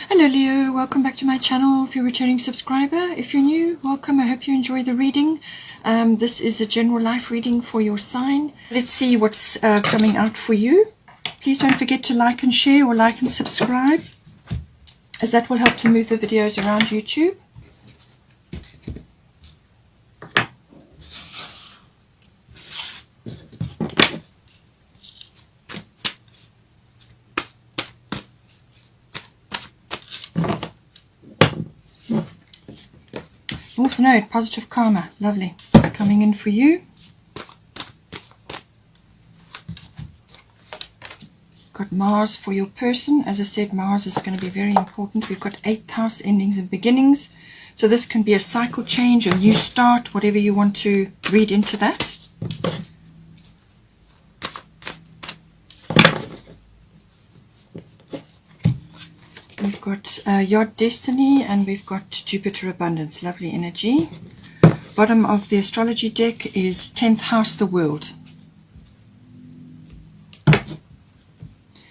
Hello Leo, welcome back to my channel. If you're a returning subscriber, if you're new, welcome. I hope you enjoy the reading. This is a general life reading for your sign. Let's see what's coming out for you. Please don't forget to like and share, or like and subscribe, as that will help to move the videos around YouTube. North Node, positive karma, lovely. It's coming in for you. Got Mars for your person. As I said, Mars is going to be very important. We've got 8th house, endings and beginnings. So this can be a cycle change, a new start, whatever you want to read into that. We've got Yod Destiny, and we've got Jupiter Abundance. Lovely energy. Bottom of the astrology deck is 10th house, the world.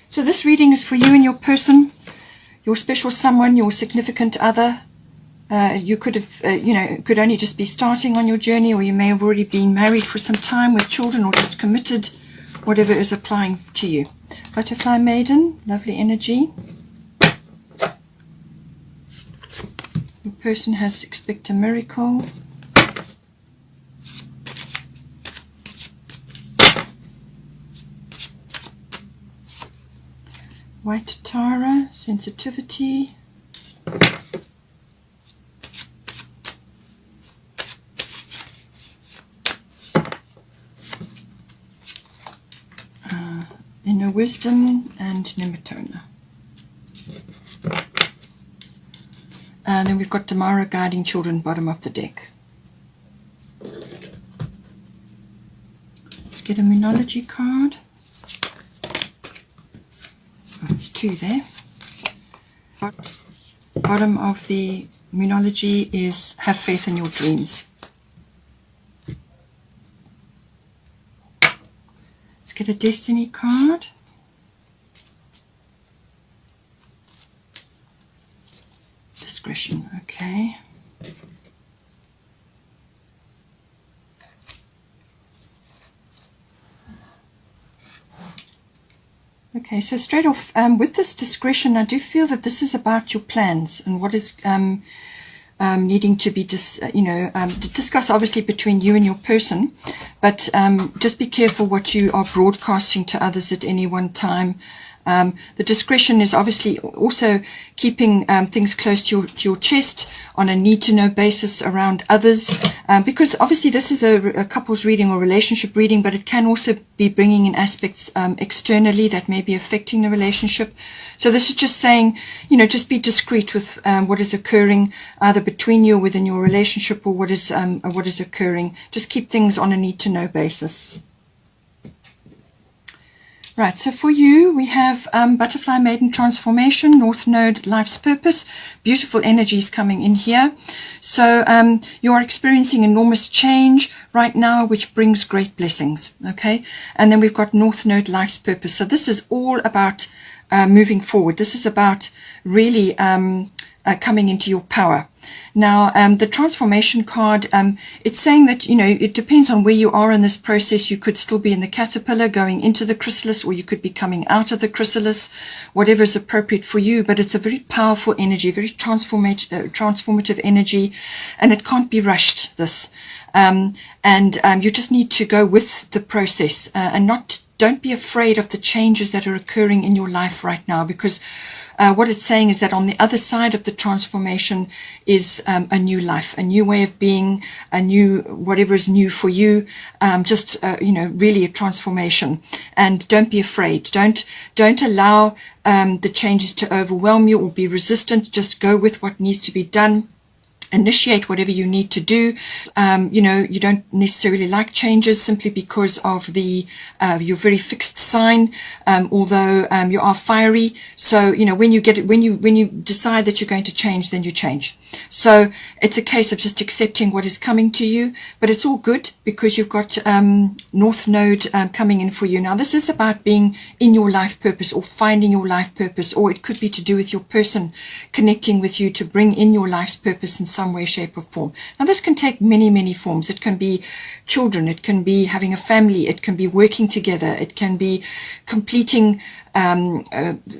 So this reading is for you and your person, your special someone, your significant other. You could have, could only just be starting on your journey, or you may have already been married for some time with children, or just committed, whatever is applying to you. Butterfly Maiden, lovely energy. Your person has expect a miracle. White Tara, sensitivity. Inner wisdom and Nematona. And then we've got Tamara, guiding children, bottom of the deck. Let's get a Moonology card. Oh, there's two there. Bottom of the Moonology is have faith in your dreams. Let's get a Destiny card. Discretion, okay. Okay, so straight off, with this discretion, I do feel that this is about your plans and what is needing to be discussed, obviously, between you and your person. But just be careful what you are broadcasting to others at any one time. The discretion is obviously also keeping things close to your chest on a need-to-know basis around others, because obviously this is a couples reading or relationship reading, but it can also be bringing in aspects externally that may be affecting the relationship. So this is just saying, just be discreet with what is occurring either between you or within your relationship, or what is occurring. Just keep things on a need-to-know basis. Right, so for you, we have Butterfly Maiden Transformation, North Node, Life's Purpose. Beautiful energies coming in here. So you are experiencing enormous change right now, which brings great blessings, okay? And then we've got North Node, Life's Purpose. So this is all about moving forward. This is about really coming into your power. Now, the transformation card, it's saying that, it depends on where you are in this process. You could still be in the caterpillar going into the chrysalis, or you could be coming out of the chrysalis, whatever is appropriate for you. But it's a very powerful energy, very transformative energy, and it can't be rushed, this. You just need to go with the process and don't be afraid of the changes that are occurring in your life right now, because what it's saying is that on the other side of the transformation is a new life, a new way of being, whatever is new for you, really a transformation. And don't be afraid. Don't allow the changes to overwhelm you or be resistant. Just go with what needs to be done. initiate whatever you need to do. You know, you don't necessarily like changes simply because of the your very fixed sign, although you are fiery. So, you know, when you decide that you're going to change, then you change. So it's a case of just accepting what is coming to you, but it's all good because you've got North Node coming in for you. Now, this is about being in your life purpose or finding your life purpose, or it could be to do with your person connecting with you to bring in your life's purpose in some way, shape, or form. Now, this can take many, many forms. It can be children, it can be having a family, it can be working together, it can be completing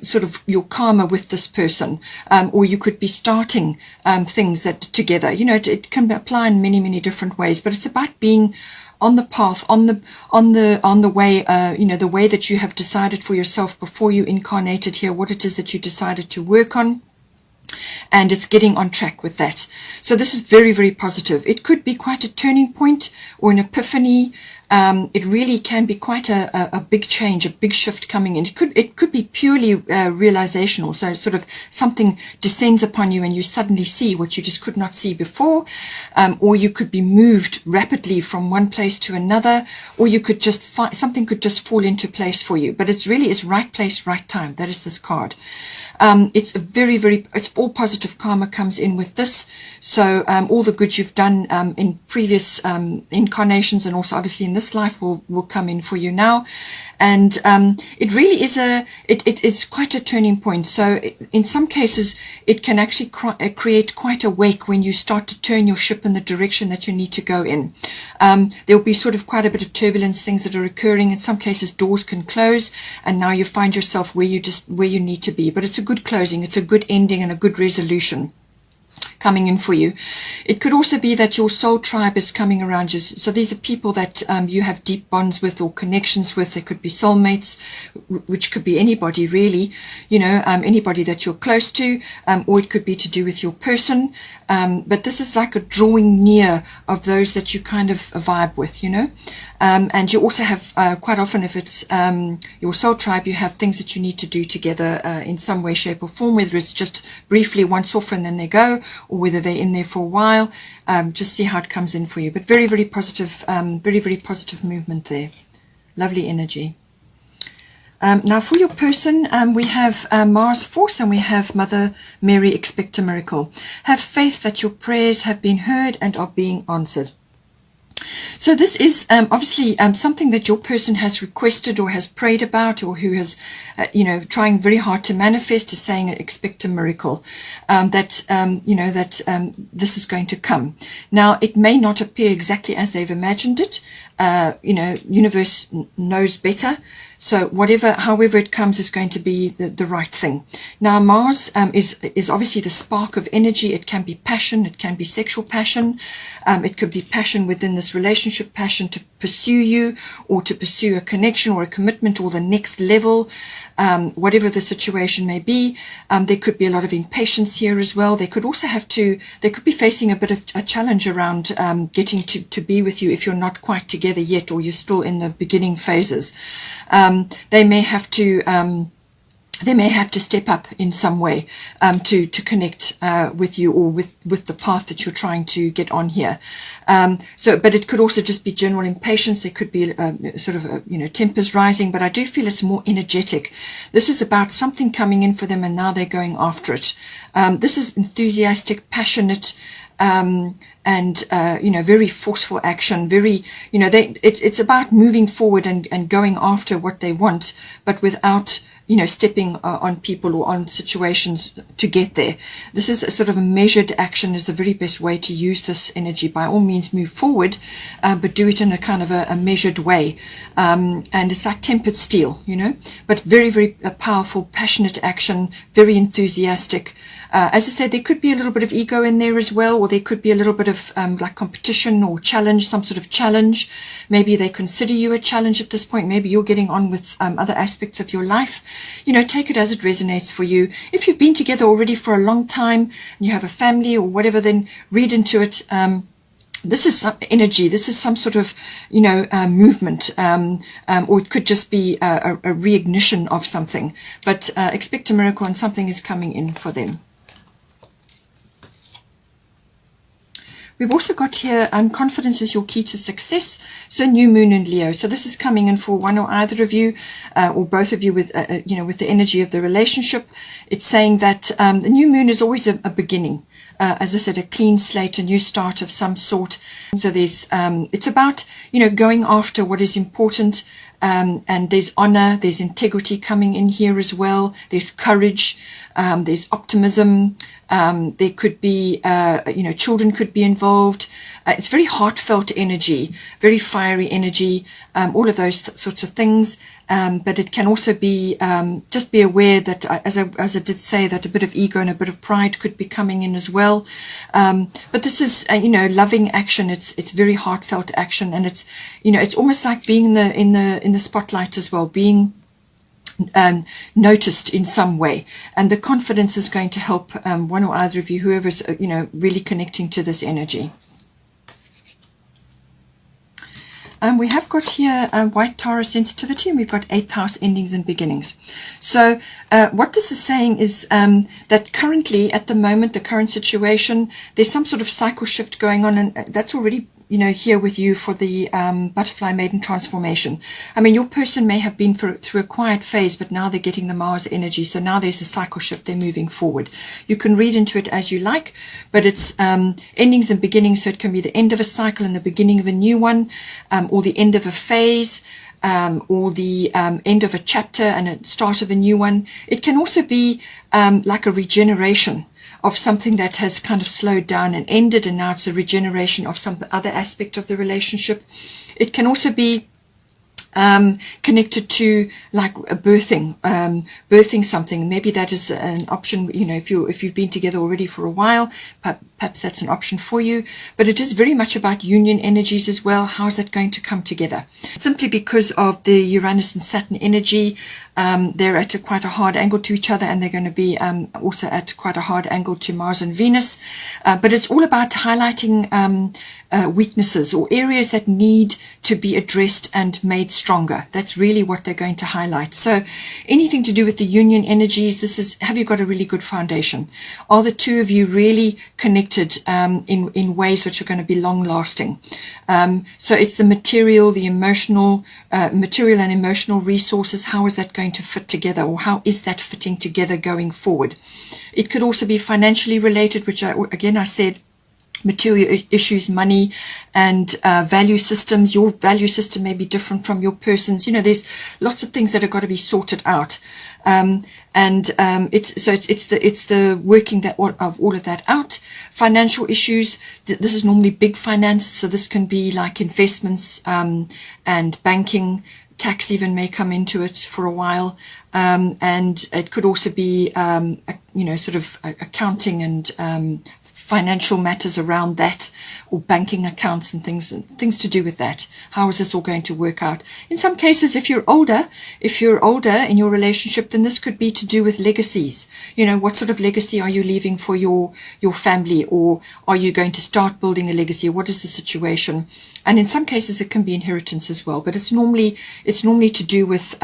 sort of your karma with this person, or you could be starting things that together. You know, it can apply in many, many different ways, but it's about being on the path, on the way, you know, the way that you have decided for yourself before you incarnated here, what it is that you decided to work on. And it's getting on track with that. So this is very, very positive. It could be quite a turning point or an epiphany. It really can be quite a big change, a big shift coming in. It could be purely realizational. So sort of something descends upon you and you suddenly see what you just could not see before. Or you could be moved rapidly from one place to another, or you could just something could just fall into place for you. But it's really is right place, right time. That is this card. It's a very, very, it's all positive karma comes in with this. So all the good you've done in previous incarnations and also obviously in this life will come in for you now. And it really is it's quite a turning point. So in some cases, it can actually create quite a wake when you start to turn your ship in the direction that you need to go in. There will be sort of quite a bit of turbulence, things that are occurring. In some cases, doors can close, and now you find yourself where you need to be. But it's a good closing, it's a good ending, and a good resolution coming in for you. It could also be that your soul tribe is coming around you. So these are people that you have deep bonds with or connections with. They could be soulmates, which could be anybody really, you know, anybody that you're close to, or it could be to do with your person. But this is like a drawing near of those that you kind of vibe with, you know. And you also have quite often, if it's your soul tribe, you have things that you need to do together in some way, shape or form, whether it's just briefly once off and then they go, or whether they're in there for a while. Just see how it comes in for you. But very, very positive, very, very positive movement there. Lovely energy. Now for your person, we have Mars Force and we have Mother Mary, expect a miracle. Have faith that your prayers have been heard and are being answered. So this is obviously something that your person has requested or has prayed about, or who has, you know, trying very hard to manifest, is saying expect a miracle, that, you know, that this is going to come. Now, it may not appear exactly as they've imagined it. You know, universe knows better. So however it comes is going to be the right thing. Now, Mars is obviously the spark of energy. It can be passion. It can be sexual passion. It could be passion within this relationship, passion to pursue you or to pursue a connection or a commitment or the next level, whatever the situation may be. There could be a lot of impatience here as well. They could also they could be facing a bit of a challenge around getting to be with you if you're not quite together yet, or you're still in the beginning phases. They may have to step up in some way to connect with you, or with the path that you're trying to get on here. But it could also just be general impatience. There could be sort of you know, tempers rising, but I do feel it's more energetic. This is about something coming in for them, and now they're going after it. This is enthusiastic, passionate, and you know, very forceful action, very, you know, it's about moving forward and going after what they want, but without, you know, stepping on people or on situations to get there. This is a sort of a measured action is the very best way to use this energy. By all means, move forward, but do it in a kind of a measured way. And it's like tempered steel, you know, but very, very powerful, passionate action, very enthusiastic. As I said, there could be a little bit of ego in there as well, or there could be a little bit of like competition or challenge, some sort of challenge. Maybe they consider you a challenge at this point. Maybe you're getting on with other aspects of your life. You know, take it as it resonates for you. If you've been together already for a long time and you have a family or whatever, then read into it. This is some energy. This is some sort of, you know, movement, or it could just be a reignition of something. But expect a miracle, and something is coming in for them. We've also got here, confidence is your key to success. So new moon in Leo. So this is coming in for one or either of you, or both of you with, with the energy of the relationship. It's saying that the new moon is always a beginning. As I said, a clean slate, a new start of some sort. So there's, it's about, going after what is important. And there's honor, there's integrity coming in here as well. There's courage, there's optimism. There could be, children could be involved. It's very heartfelt energy, very fiery energy, all of those sorts of things. But it can also be, just be aware that, as I did say, that a bit of ego and a bit of pride could be coming in as well. But this is, loving action. It's very heartfelt action, and it's, it's almost like being in the spotlight as well, being noticed in some way, and the confidence is going to help one or either of you, whoever's really connecting to this energy. We have got here white Taurus sensitivity, and we've got 8th house endings and beginnings. So what this is saying is that currently, at the moment, the current situation, there's some sort of cycle shift going on, and that's already here with you for the butterfly maiden transformation. I mean, your person may have been through a quiet phase, but now they're getting the Mars energy. So now there's a cycle shift. They're moving forward. You can read into it as you like, but it's endings and beginnings. So it can be the end of a cycle and the beginning of a new one, or the end of a phase, or the end of a chapter and a start of a new one. It can also be like a regeneration of something that has kind of slowed down and ended, and now it's a regeneration of some other aspect of the relationship. It can also be connected to like a birthing something. Maybe that is an option, if you've been together already for a while, perhaps that's an option for you. But it is very much about union energies as well. How is that going to come together? Simply because of the Uranus and Saturn energy, they're at quite a hard angle to each other, and they're going to be also at quite a hard angle to Mars and Venus. But it's all about highlighting weaknesses or areas that need to be addressed and made stronger. That's really what they're going to highlight. So anything to do with the union energies, this is, have you got a really good foundation? Are the two of you really connected in ways which are going to be long lasting? So it's the material, the emotional, material and emotional resources. How is that going to fit together, or how is that fitting together going forward? It could also be financially related, which I said, material issues, money, and value systems. Your value system may be different from your person's. There's lots of things that have got to be sorted out, it's the working of all of that out. Financial issues. This is normally big finance, so this can be like investments and banking. Tax even may come into it for a while, and it could also be sort of accounting and financial matters around that, or banking accounts and things to do with that. How is this all going to work out? In some cases, if you're older in your relationship, then this could be to do with legacies. What sort of legacy are you leaving for your family, or are you going to start building a legacy? What is the situation? And in some cases, it can be inheritance as well, but it's normally to do with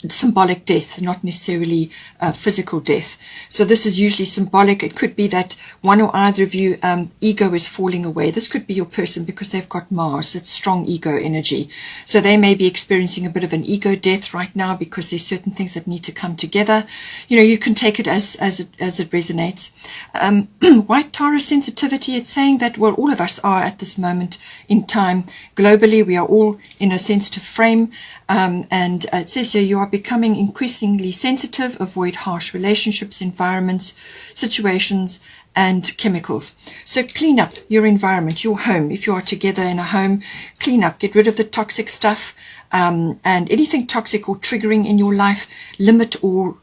symbolic death, not necessarily physical death. So this is usually symbolic. It could be that one or either of you ego is falling away. This could be your person because they've got Mars. It's strong ego energy. So they may be experiencing a bit of an ego death right now because there's certain things that need to come together. You can take it as it resonates. White Taurus sensitivity, it's saying that, well, all of us are at this moment in time. Globally, we are all in a sensitive frame. And it says here, you are becoming increasingly sensitive, avoid harsh relationships, environments, situations, and chemicals. So clean up your environment, your home. If you are together in a home, clean up, get rid of the toxic stuff, and anything toxic or triggering in your life, limit or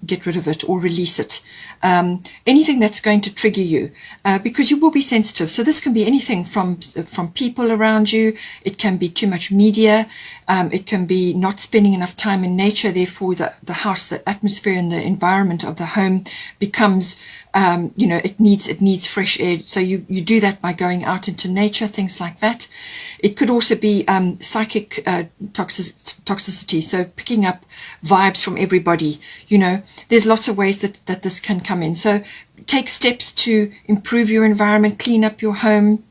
get rid of it or release it. Anything that's going to trigger you, because you will be sensitive. So this can be anything from people around you. It can be too much media. It can be not spending enough time in nature. Therefore, the house, the atmosphere and the environment of the home becomes, it needs fresh air. So you do that by going out into nature, things like that. It could also be psychic toxicity, so picking up vibes from everybody. There's lots of ways that this can come in. So take steps to improve your environment, clean up your home,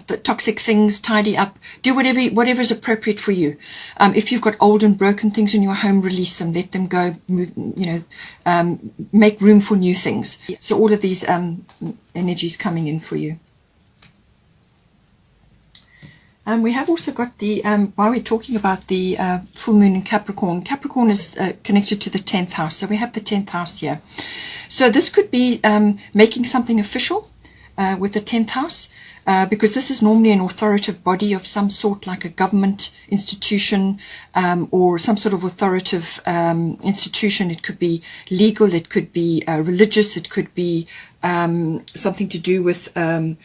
the toxic things, tidy up, do whatever is appropriate for you. If you've got old and broken things in your home, release them, let them go, move, make room for new things. So all of these energies coming in for you. We have also got the, while we're talking about the full moon in Capricorn, Capricorn is connected to the 10th house. So we have the 10th house here. So this could be making something official with the 10th house. Because this is normally an authoritative body of some sort, like a government institution or some sort of authoritative institution. It could be legal, it could be religious, it could be something to do with, a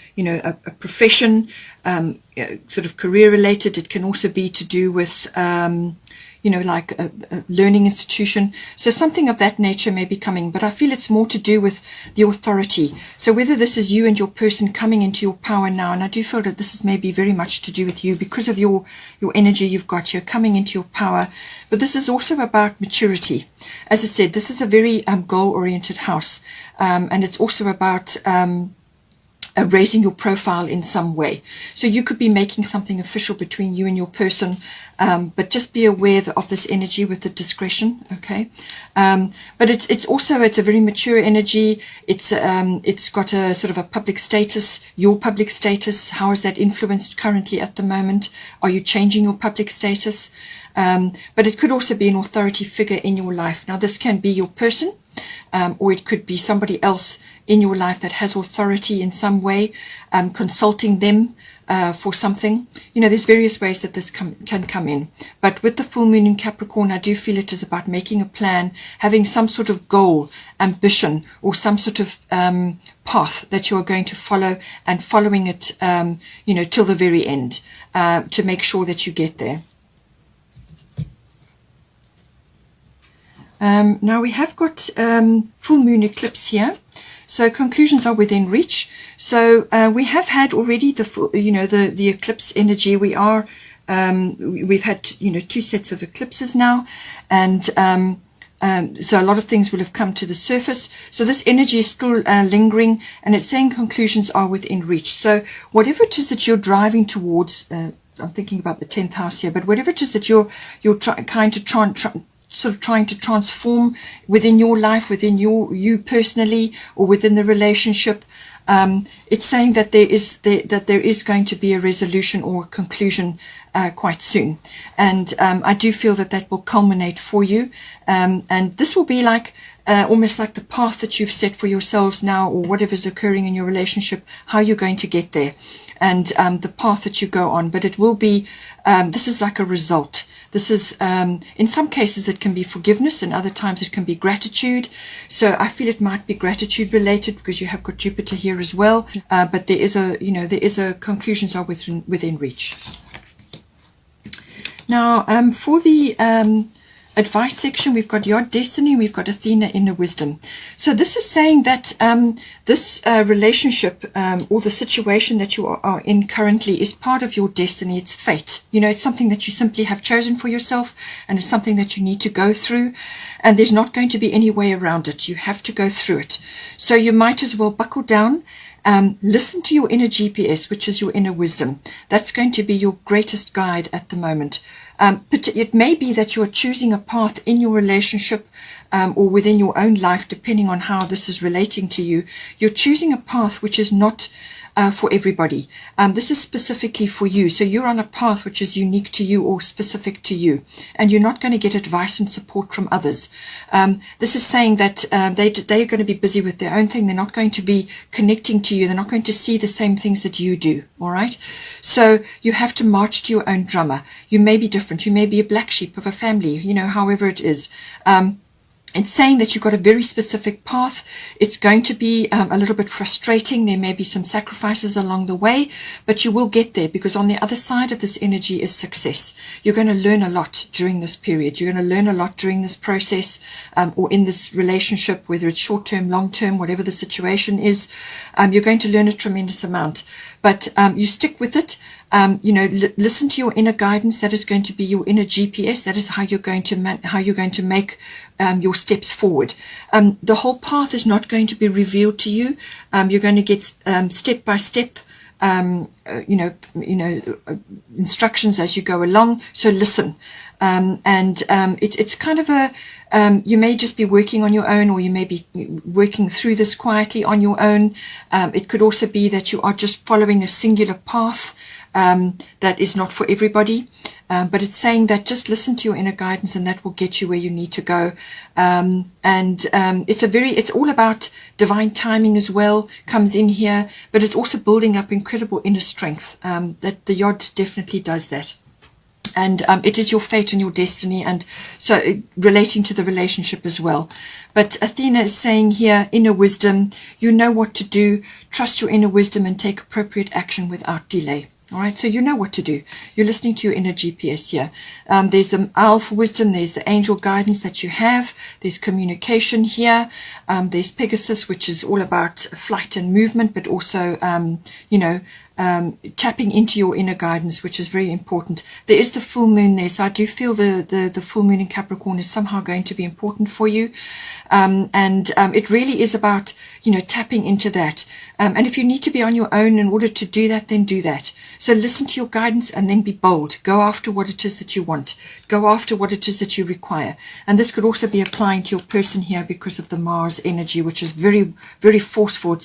profession, sort of career related. It can also be to do with, like a learning institution. So something of that nature may be coming, but I feel it's more to do with the authority. So whether this is you and your person coming into your power now, and I do feel that this is maybe very much to do with you because of your energy you've got here coming into your power. But this is also about maturity. As I said, this is a very goal-oriented house, and it's also about raising your profile in some way. So you could be making something official between you and your person, but just be aware of this energy with the discretion, okay? But it's a very mature energy. It's got a sort of a public status, your public status. How is that influenced currently at the moment? Are you changing your public status? But it could also be an authority figure in your life. Now this can be your person, or it could be somebody else in your life that has authority in some way, consulting them for something. There's various ways that this can come in. But with the full moon in Capricorn, I do feel it is about making a plan, having some sort of goal, ambition, or some sort of path that you are going to follow, and following it, till the very end, to make sure that you get there. Now we have got full moon eclipse here, so conclusions are within reach. So we have had already the full, the eclipse energy. We've had 2 sets of eclipses now, and so a lot of things will have come to the surface. So this energy is still lingering, and it's saying conclusions are within reach. So whatever it is that you're driving towards, I'm thinking about the 10th house here, but whatever it is that you're trying to transform within your life, within you personally, or within the relationship, it's saying that there is going to be a resolution or a conclusion quite soon. And I do feel that will culminate for you, and this will be like almost like the path that you've set for yourselves now, or whatever's occurring in your relationship, how you're going to get there, and the path that you go on. But it will be, this is like a result. This is, in some cases it can be forgiveness, and other times it can be gratitude. So I feel it might be gratitude related because you have got Jupiter here as well. But there is a conclusions are within reach. Now, for the advice section, we've got your destiny, we've got Athena, inner wisdom. So this is saying that this relationship or the situation that you are in currently is part of your destiny. It's fate. It's something that you simply have chosen for yourself, and it's something that you need to go through, and there's not going to be any way around it. You have to go through it. So you might as well buckle down. Listen to your inner GPS, which is your inner wisdom. That's going to be your greatest guide at the moment. But it may be that you are choosing a path in your relationship or within your own life, depending on how this is relating to you. You're choosing a path which is not for everybody. This is specifically for you. So you're on a path which is unique to you or specific to you, and you're not going to get advice and support from others. This is saying that they're going to be busy with their own thing. They're not going to be connecting to you. They're not going to see the same things that you do. All right. So you have to march to your own drummer. You may be different. You may be a black sheep of a family, however it is. It's saying that you've got a very specific path. It's going to be a little bit frustrating. There may be some sacrifices along the way, but you will get there, because on the other side of this energy is success. You're going to learn a lot during this period. You're going to learn a lot during this process, or in this relationship, whether it's short-term, long-term, whatever the situation is. You're going to learn a tremendous amount, but you stick with it. Listen to your inner guidance. That is going to be your inner GPS. That is how you're going to make your steps forward. The whole path is not going to be revealed to you. You're going to get step by step, instructions as you go along. So listen. It's kind of a, you may just be working on your own, or you may be working through this quietly on your own. It could also be that you are just following a singular path that is not for everybody. But it's saying that just listen to your inner guidance, and that will get you where you need to go. It's all about divine timing as well, comes in here, but it's also building up incredible inner strength. That the Yod definitely does that. And it is your fate and your destiny, and so relating to the relationship as well. But Athena is saying here, inner wisdom, you know what to do, trust your inner wisdom and take appropriate action without delay. All right, so you know what to do. You're listening to your inner GPS here. There's the alpha wisdom, there's the angel guidance that you have, there's communication here, there's Pegasus, which is all about flight and movement, but also, tapping into your inner guidance, which is very important. There is the full moon there, so I do feel the full moon in Capricorn is somehow going to be important for you. It really is about, tapping into that. And if you need to be on your own in order to do that, then do that. So listen to your guidance and then be bold. Go after what it is that you want. Go after what it is that you require. And this could also be applying to your person here because of the Mars energy, which is very, very forceful.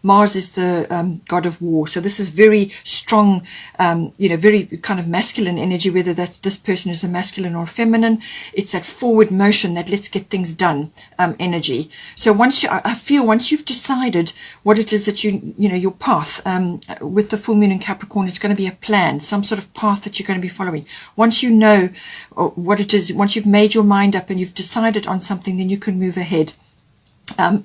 Mars is the god of war. So this is very strong, very kind of masculine energy, whether this person is a masculine or a feminine. It's that forward motion, that let's get things done energy. So I feel once you've decided what it is that your path, with the full moon in Capricorn, it's going to be a plan, some sort of path that you're going to be following. Once you know what it is, once you've made your mind up and you've decided on something, then you can move ahead.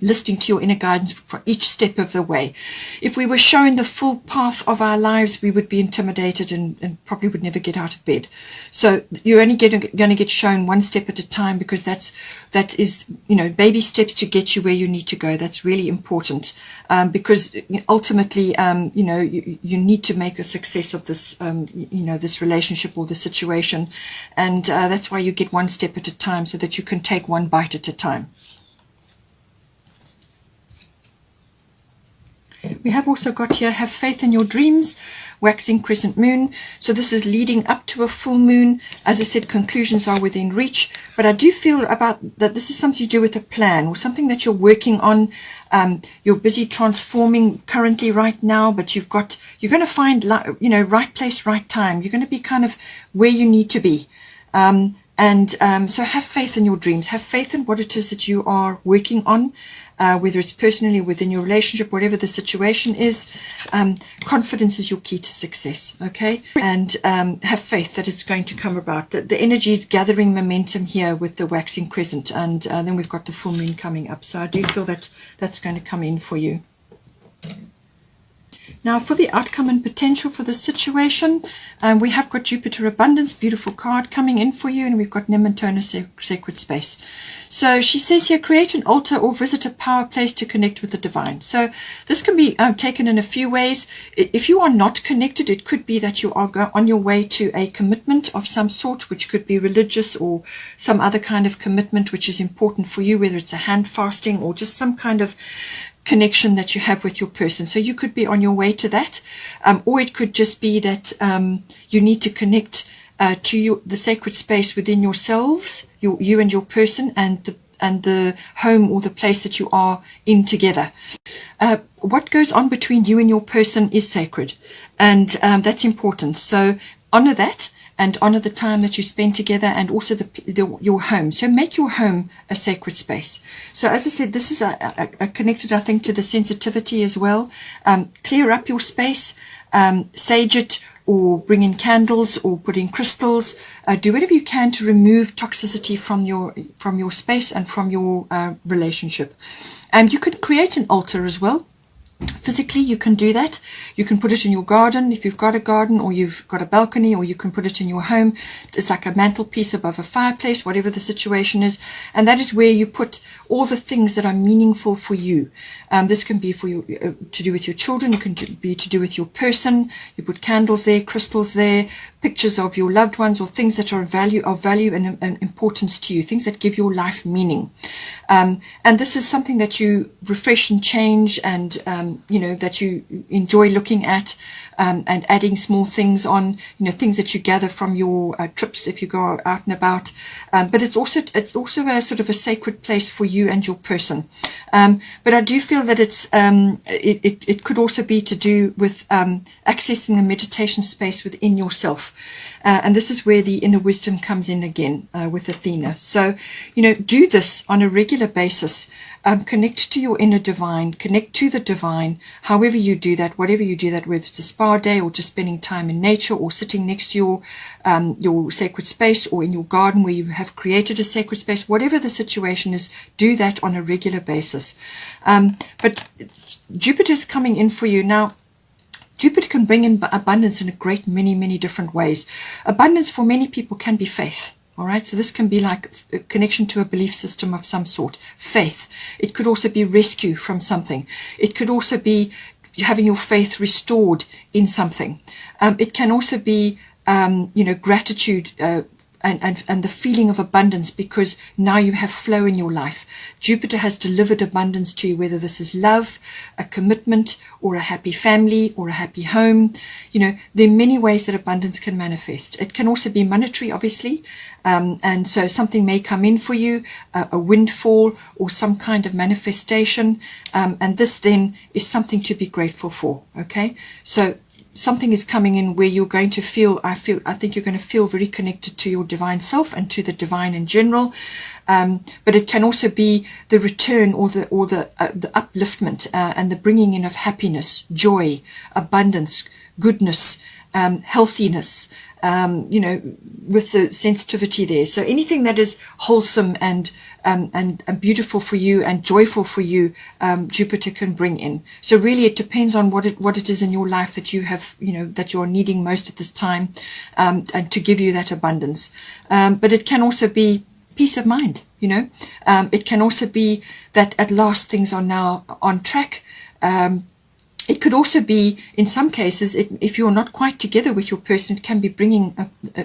Listening to your inner guidance for each step of the way. If we were shown the full path of our lives, we would be intimidated and probably would never get out of bed. So you're only going to get shown one step at a time, because that is baby steps to get you where you need to go. That's really important, because ultimately you need to make a success of this this relationship or the situation, and that's why you get one step at a time, so that you can take one bite at a time. We have also got here, have faith in your dreams, waxing crescent moon. So this is leading up to a full moon. As I said, conclusions are within reach. But I do feel about that this is something to do with a plan, or something that you're working on. You're busy transforming currently right now, but you're going to find, right place, right time. You're going to be kind of where you need to be. So have faith in your dreams. Have faith in what it is that you are working on, whether it's personally, within your relationship, whatever the situation is. Confidence is your key to success, okay? And have faith that it's going to come about. The energy is gathering momentum here with the waxing crescent, and then we've got the full moon coming up. So I do feel that that's going to come in for you. Now for the outcome and potential for the situation, we have got Jupiter Abundance, beautiful card coming in for you, and we've got Nematona Sacred Space. So she says here, create an altar or visit a power place to connect with the divine. So this can be taken in a few ways. If you are not connected, it could be that you are on your way to a commitment of some sort, which could be religious or some other kind of commitment which is important for you, whether it's a hand fasting or just some kind of connection that you have with your person. So you could be on your way to that, or it could just be that you need to connect to the sacred space within yourselves, you and your person, and the home or the place that you are in together. What goes on between you and your person is sacred, and that's important. So honor that, and honor the time that you spend together, and also your home. So make your home a sacred space. So as I said, this is connected, I think, to the sensitivity as well. Clear up your space, sage it, or bring in candles, or put in crystals. Do whatever you can to remove toxicity from your space and from your relationship. You could create an altar as well. Physically, you can do that. You can put it in your garden if you've got a garden, or you've got a balcony, or you can put it in your home. It's like a mantelpiece above a fireplace, whatever the situation is. And that is where you put all the things that are meaningful for you. This can be for you to do with your children. It can be to do with your person. You put candles there, crystals there, pictures of your loved ones, or things that are of value and importance to you, things that give your life meaning. And this is something that you refresh and change, and that you enjoy looking at, and adding small things on, things that you gather from your trips if you go out and about. But it's also a sort of a sacred place for you and your person. But I do feel that it could also be to do with accessing a meditation space within yourself. And this is where the inner wisdom comes in again with Athena. So, do this on a regular basis. Connect to your inner divine, connect to the divine, however you do that, whatever you do that, whether it's a spa day or just spending time in nature, or sitting next to your sacred space, or in your garden where you have created a sacred space, whatever the situation is, do that on a regular basis. But Jupiter's coming in for you now. Jupiter can bring in abundance in a great many different ways. Abundance for many people can be faith. All right, so this can be like a connection to a belief system of some sort, faith. It could also be rescue from something. It could also be having your faith restored in something. It can also be, gratitude and the feeling of abundance, because now you have flow in your life. Jupiter has delivered abundance to you, whether this is love, a commitment, or a happy family, or a happy home. There are many ways that abundance can manifest. It can also be monetary, obviously. And so something may come in for you, a windfall, or some kind of manifestation. And this then is something to be grateful for. Okay. So something is coming in where you're going to feel, I think you're going to feel very connected to your divine self and to the divine in general. But it can also be the return, or the upliftment, and the bringing in of happiness, joy, abundance, goodness, healthiness, with the sensitivity there. So anything that is wholesome and beautiful for you and joyful for you, Jupiter can bring in. So really it depends on what it is in your life that you have, that you're needing most at this time, and to give you that abundance. But it can also be peace of mind, it can also be that at last things are now on track. It could also be, in some cases, if you're not quite together with your person, it can be bringing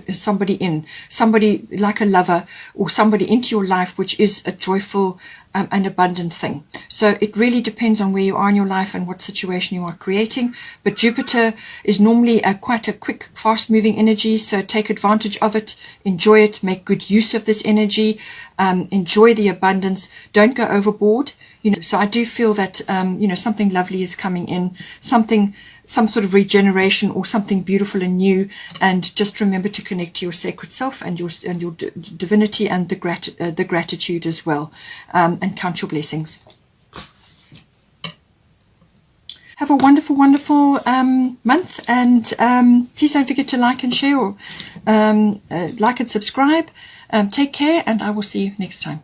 somebody like a lover, or somebody into your life, which is a joyful and abundant thing. So it really depends on where you are in your life and what situation you are creating. But Jupiter is normally quite a quick, fast-moving energy, so take advantage of it, enjoy it, make good use of this energy, enjoy the abundance, don't go overboard. So I do feel that, something lovely is coming in, some sort of regeneration, or something beautiful and new. And just remember to connect to your sacred self and your divinity, and the gratitude as well, and count your blessings. Have a wonderful month, and please don't forget to like and share, or like and subscribe. Take care, and I will see you next time.